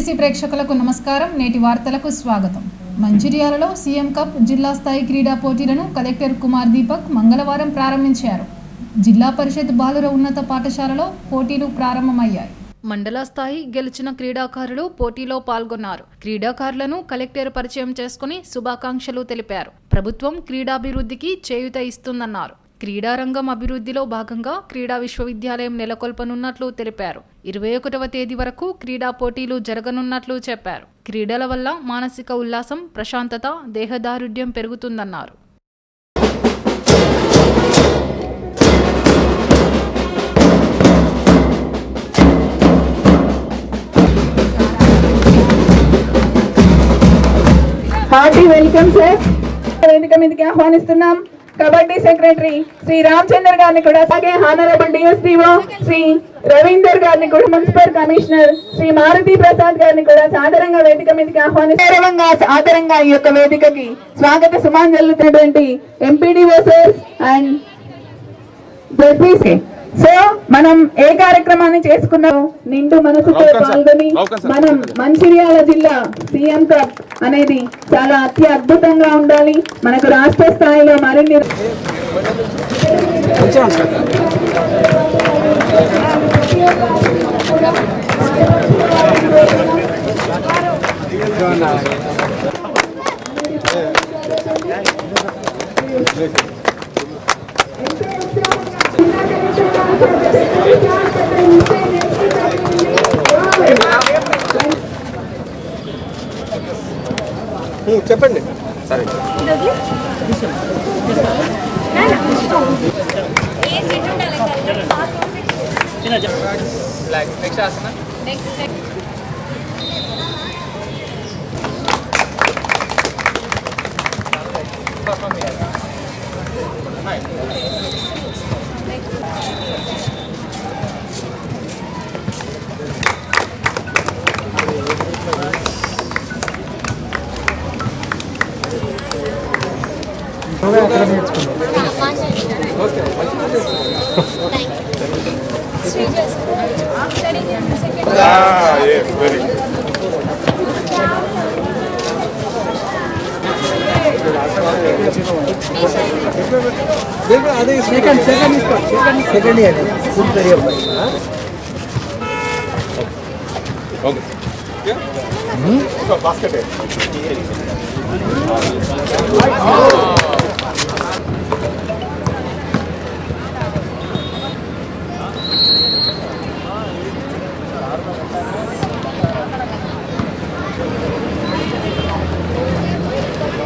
BC ప్రేక్షకులకు నమస్కారం. నేటి వార్తలకు స్వాగతం. మంచిర్యాలలో సీఎం కప్ జిల్లా స్థాయి క్రీడా పోటీలను కలెక్టర్ కుమార్ దీపక్ మంగళవారం ప్రారంభించారు. జిల్లా పరిషత్ బాలుర ఉన్నత పాఠశాలలో పోటీలు ప్రారంభమయ్యాయి. మండల స్థాయి గెలిచిన క్రీడాకారులు పోటీలో పాల్గొన్నారు. క్రీడాకారులను కలెక్టర్ పరిచయం చేసుకుని శుభాకాంక్షలు తెలిపారు. ప్రభుత్వం క్రీడాభివృద్ధికి చేయూత ఇస్తుందన్నారు. క్రీడారంగం అభివృద్ధిలో భాగంగా క్రీడా విశ్వవిద్యాలయం నెలకొల్పనున్నట్లు తెలిపారు. 21వ తేదీ వరకు క్రీడా పోటీలు జరగనున్నట్లు చెప్పారు. క్రీడల వల్ల మానసిక ఉల్లాసం, ప్రశాంతత, దేహదారుఢ్యం పెరుగుతుందన్నారు. Hearty welcome sir. వేదిక మీదకి ఆహ్వానిస్తున్నాం కబడ్డీ సెక్రటరీ శ్రీ రామచంద్ర గారిని కూడా, అలాగే హానరబుల్ డిఎస్డిఓ శ్రీ రవీందర్ గారిని కూడా, మున్సిపల్ కమిషనర్ శ్రీ మారుతి ప్రసాద్ గారిని కూడా సాదరంగా వేదిక మీదకి ఆహ్వానిస్తున్నాం. సాదరంగా ఈ యొక్క వేదికకి స్వాగత సుమాంజలుతున్నటువంటి MPDO sir and ZPC. So మనం ఏ కార్యక్రమాన్ని చేసుకున్నాం, నిండు మనసుతో పాల్గొని మనం మంచిర్యాల జిల్లా సీఎం కప్ అనేది చాలా అద్భుతంగా ఉండాలి. మనకు రాష్ట్ర స్థాయిలో మరిన్ని చెప్పండి. సరే అదే సెకండ్ బాస్కెట్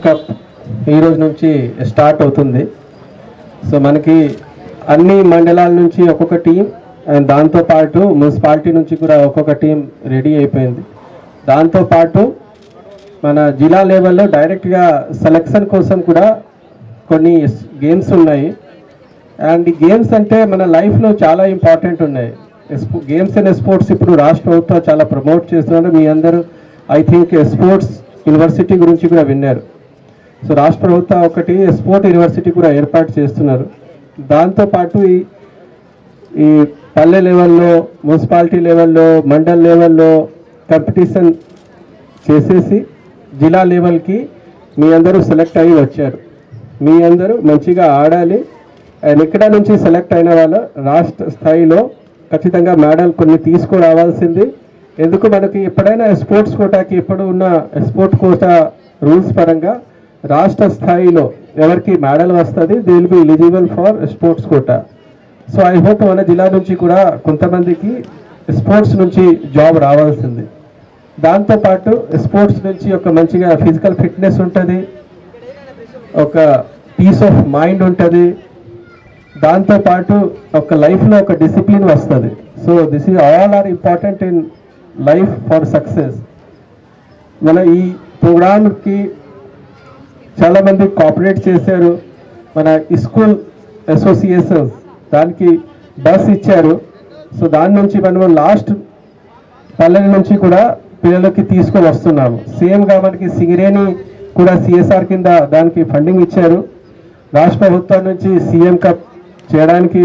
కప్ ఈ రోజు నుంచి స్టార్ట్ అవుతుంది. సో మనకి అన్ని మండలాల నుంచి ఒక్కొక్క టీం అండ్ దాంతోపాటు మున్సిపాలిటీ నుంచి కూడా ఒక్కొక్క టీం రెడీ అయిపోయింది. దాంతోపాటు మన జిల్లా లెవెల్లో డైరెక్ట్గా సెలక్షన్ కోసం కూడా కొన్ని గేమ్స్ ఉన్నాయి. అండ్ ఈ గేమ్స్ అంటే మన లైఫ్లో చాలా ఇంపార్టెంట్ ఉన్నాయి. గేమ్స్ అండ్ స్పోర్ట్స్ ఇప్పుడు రాష్ట్ర ప్రభుత్వం చాలా ప్రమోట్ చేస్తున్నారు. మీ అందరూ ఐ థింక్ స్పోర్ట్స్ యూనివర్సిటీ గురించి కూడా విన్నారు. సో రాష్ట్ర ప్రభుత్వం ఒకటి స్పోర్ట్ యూనివర్సిటీ కూడా ఏర్పాటు చేస్తున్నారు. దాంతోపాటు ఈ పల్లె లెవెల్లో, మున్సిపాలిటీ లెవెల్లో, మండల్ లెవెల్లో కాంపిటీషన్ చేసేసి జిల్లా లెవెల్కి మీ అందరూ సెలెక్ట్ అయ్యి వచ్చారు. మీ అందరూ మంచిగా ఆడాలి. అండ్ ఇక్కడ నుంచి సెలెక్ట్ అయిన వాళ్ళు రాష్ట్ర స్థాయిలో ఖచ్చితంగా మెడల్ కొన్ని తీసుకురావాల్సింది. ఎందుకు మనకి ఎప్పుడైనా స్పోర్ట్స్ కోటాకి ఇప్పుడు ఉన్న స్పోర్ట్స్ కోటా రూల్స్ పరంగా రాష్ట్ర స్థాయిలో ఎవరికి మెడల్ వస్తుంది, they will be eligible for sports quota. So I hope మన జిల్లా నుంచి కూడా కొంతమందికి స్పోర్ట్స్ నుంచి జాబ్ రావాల్సింది. దాంతోపాటు స్పోర్ట్స్ నుంచి ఒక మంచిగా ఫిజికల్ ఫిట్నెస్ ఉంటుంది, ఒక పీస్ ఆఫ్ మైండ్ ఉంటుంది. దాంతోపాటు ఒక లైఫ్లో ఒక డిసిప్లిన్ వస్తుంది. So this is all are important in life for success. మన ఈ ప్రోగ్రామ్కి చాలామంది కోఆపరేట్ చేశారు. మన స్కూల్ అసోసియేషన్స్ దానికి బస్ ఇచ్చారు. సో దాని నుంచి మనం లాస్ట్ పల్లెల నుంచి కూడా పిల్లలకి తీసుకొని వస్తున్నాము. సేమ్గా మనకి సింగరేణి కూడా సిఎస్ఆర్ కింద దానికి ఫండింగ్ ఇచ్చారు. రాష్ట్ర ప్రభుత్వం నుంచి సీఎం కప్ చేయడానికి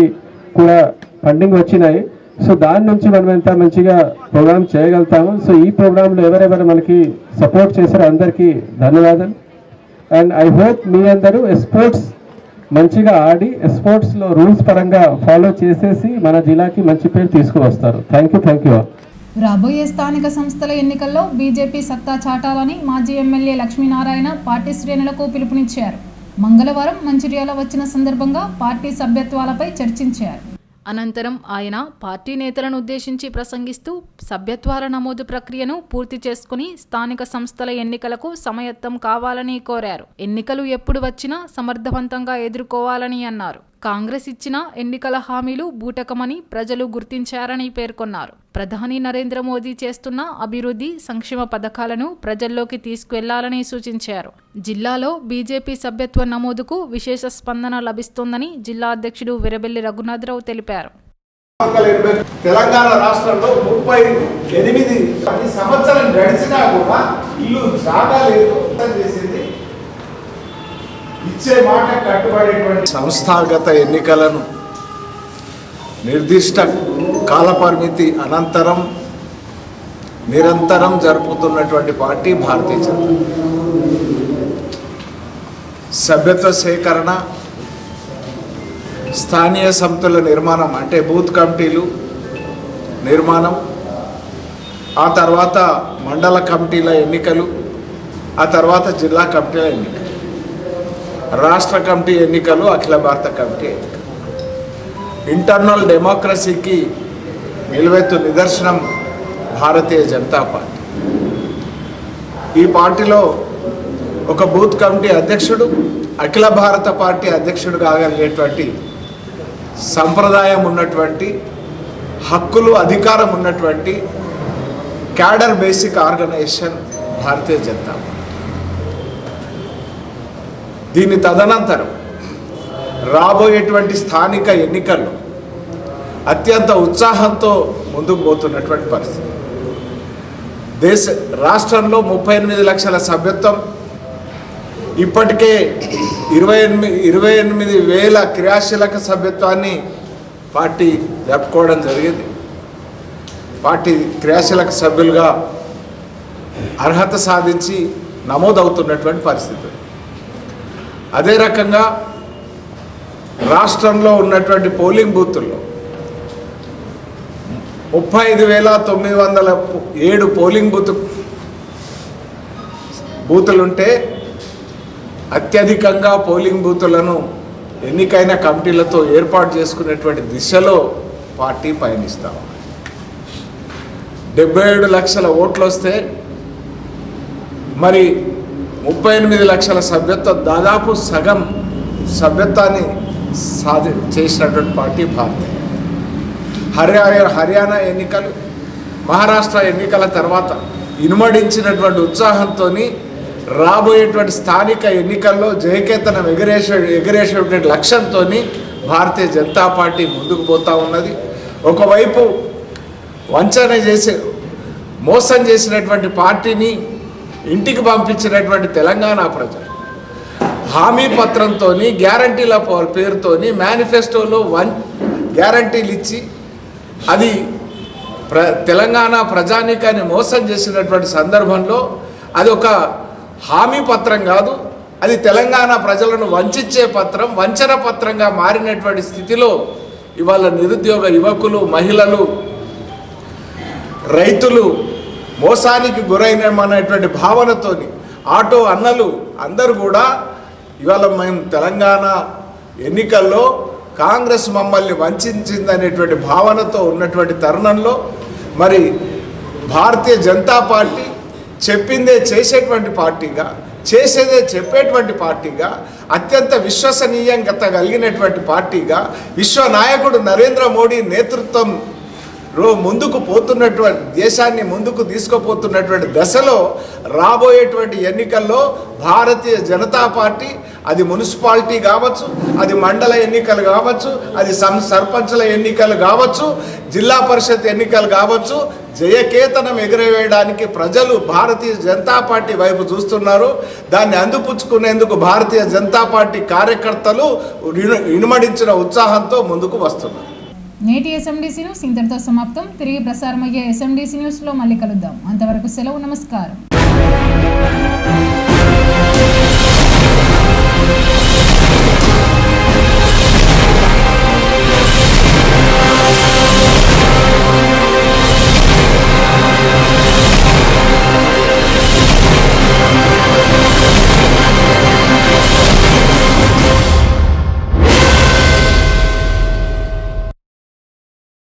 కూడా ఫండింగ్ వచ్చినాయి. సో దాని నుంచి మనం ఎంత మంచిగా ప్రోగ్రామ్ చేయగలుగుతాము. సో ఈ ప్రోగ్రాంలో ఎవరెవరు మనకి సపోర్ట్ చేశారో అందరికీ ధన్యవాదాలు. అండ్ ఐ హోప్ మీ అందరూ స్పోర్ట్స్ మంచిగా ఆడి స్పోర్ట్స్లో రూల్స్ పరంగా ఫాలో చేసేసి మన జిల్లాకి మంచి పేరు తీసుకువస్తారు. Thank you. రాబోయే స్థానిక సంస్థల ఎన్నికల్లో బీజేపీ సత్తా చాటాలని మాజీ ఎమ్మెల్యే లక్ష్మీనారాయణ పార్టీ శ్రేణులకు పిలుపునిచ్చారు. మంగళవారం మంచిర్యాల వచ్చిన సందర్భంగా పార్టీ సభ్యత్వాలపై చర్చించారు. అనంతరం ఆయన పార్టీ నేతలను ఉద్దేశించి ప్రసంగిస్తూ సభ్యత్వాల నమోదు ప్రక్రియను పూర్తి చేసుకుని స్థానిక సంస్థల ఎన్నికలకు సమాయత్తం కావాలని కోరారు. ఎన్నికలు ఎప్పుడు వచ్చినా సమర్థవంతంగా ఎదుర్కోవాలని అన్నారు. కాంగ్రెస్ ఇచ్చిన ఎన్నికల హామీలు బూటకమని ప్రజలు గుర్తించారని పేర్కొన్నారు. ప్రధాని నరేంద్ర మోదీ చేస్తున్న అభివృద్ధి సంక్షేమ పథకాలను ప్రజల్లోకి తీసుకువెళ్లాలని సూచించారు. జిల్లాలో బీజేపీ సభ్యత్వ నమోదుకు విశేష స్పందన లభిస్తోందని జిల్లా అధ్యక్షుడు విరబెల్లి రఘునాథరావు తెలిపారు. తెలంగాణ రాష్ట్రంలో 38 సంవత్సరం గడిచినా కూడా ఇల్లు జాగా లేదు చేసింది. ఇచ్చే మాట కట్టుబడేటువంటి సంస్థాగత ఎన్నికలను నిర్దిష్ట కాలపరిమితి అనంతరం నిరంతరం జరుపుతున్నటువంటి పార్టీ భారతీయ జనతా సభ్యత్వ సేకరణ, స్థానియ సంస్థల నిర్మాణం అంటే బూత్ కమిటీలు నిర్మాణం, ఆ తర్వాత మండల కమిటీల ఎన్నికలు, ఆ తర్వాత జిల్లా కమిటీల ఎన్నికలు, రాష్ట్ర కమిటీ ఎన్నికలు, అఖిల భారత కమిటీ ఎన్నికలు. ఇంటర్నల్ డెమోక్రసీకి నిలువెత్తు నిదర్శనం భారతీయ జనతా పార్టీ. ఈ పార్టీలో ఒక బూత్ కమిటీ అధ్యక్షుడు అఖిల భారత పార్టీ అధ్యక్షుడు కాగలిగేటువంటి సంప్రదాయం ఉన్నటువంటి, హక్కులు అధికారం ఉన్నటువంటి cadre basic organisation Bharatiya Janata party. దీని తదనంతరం రాబోయేటువంటి స్థానిక ఎన్నికల్లో అత్యంత ఉత్సాహంతో ముందుకు పోతున్నటువంటి పరిస్థితి. రాష్ట్రంలో 38 లక్షల సభ్యత్వం, ఇప్పటికే 28,000 క్రియాశీలక సభ్యత్వాన్ని పార్టీ జరుపుకోవడం జరిగింది. పార్టీ క్రియాశీలక సభ్యులుగా అర్హత సాధించి నమోదవుతున్నటువంటి పరిస్థితి. అదే రకంగా రాష్ట్రంలో ఉన్నటువంటి పోలింగ్ బూతుల్లో 35,907 పోలింగ్ బూతులుంటే అత్యధికంగా పోలింగ్ బూతులను ఎన్నికైన కమిటీలతో ఏర్పాటు చేసుకునేటువంటి దిశలో పార్టీ పయనిస్తాం. 77 లక్షల ఓట్లు వస్తే మరి 38 లక్షల సభ్యత్వం, దాదాపు సగం సభ్యత్వాన్ని చేసినటువంటి పార్టీ భారతీయ. హర్యానా ఎన్నికలు, మహారాష్ట్ర ఎన్నికల తర్వాత ఇనుమడించినటువంటి ఉత్సాహంతో రాబోయేటువంటి స్థానిక ఎన్నికల్లో జయకేతనం ఎగరేసేటువంటి లక్ష్యంతో భారతీయ జనతా పార్టీ ముందుకు పోతూ ఉన్నది. ఒకవైపు వంచన చేసి మోసం చేసినటువంటి పార్టీని ఇంటికి పంపించినటువంటి తెలంగాణ ప్రజలు హామీ పత్రంతో, గ్యారంటీల పేరుతో మేనిఫెస్టోలో గ్యారంటీలు ఇచ్చి అది తెలంగాణ ప్రజానీకాన్ని మోసం చేసినటువంటి సందర్భంలో అది ఒక హామీ పత్రం కాదు, అది తెలంగాణ ప్రజలను వంచే పత్రం, వంచన పత్రంగా మారినటువంటి స్థితిలో ఇవాళ నిరుద్యోగ యువకులు, మహిళలు, రైతులు మోసానికి గురైనటువంటి భావనతోని ఆటో అన్నలు అందరూ కూడా ఇవాళ మేము తెలంగాణ ఎన్నికల్లో కాంగ్రెస్ మమ్మల్ని వంచిందనేటువంటి భావనతో ఉన్నటువంటి తరుణంలో మరి భారతీయ జనతా పార్టీ చెప్పిందే చేసేటువంటి పార్టీగా, చేసేదే చెప్పేటువంటి పార్టీగా, అత్యంత విశ్వసనీయంగా కలిగినటువంటి పార్టీగా, విశ్వ నాయకుడు నరేంద్ర మోడీ నేతృత్వం ముందుకు పోతున్నటువంటి, దేశాన్ని ముందుకు తీసుకుపోతున్నటువంటి దశలో రాబోయేటువంటి ఎన్నికల్లో భారతీయ జనతా పార్టీ, అది మున్సిపాలిటీ కావచ్చు, అది మండల ఎన్నికలు కావచ్చు, అది సర్పంచుల ఎన్నికలు కావచ్చు, జిల్లా పరిషత్ ఎన్నికలు కావచ్చు, జయకేతనం ఎగురవేయడానికి ప్రజలు భారతీయ జనతా పార్టీ వైపు చూస్తున్నారు. దాన్ని అందిపుచ్చుకునేందుకు భారతీయ జనతా పార్టీ కార్యకర్తలు ఇనుమడించిన ఉత్సాహంతో ముందుకు వస్తున్నారు. నేటి ఎస్ఎండిసి న్యూస్ ఇంతటితో సమాప్తం. తిరిగి ప్రసారమయ్యే ఎస్ఎండిసి న్యూస్లో మళ్ళీ కలుద్దాం. అంతవరకు సెలవు. నమస్కారం.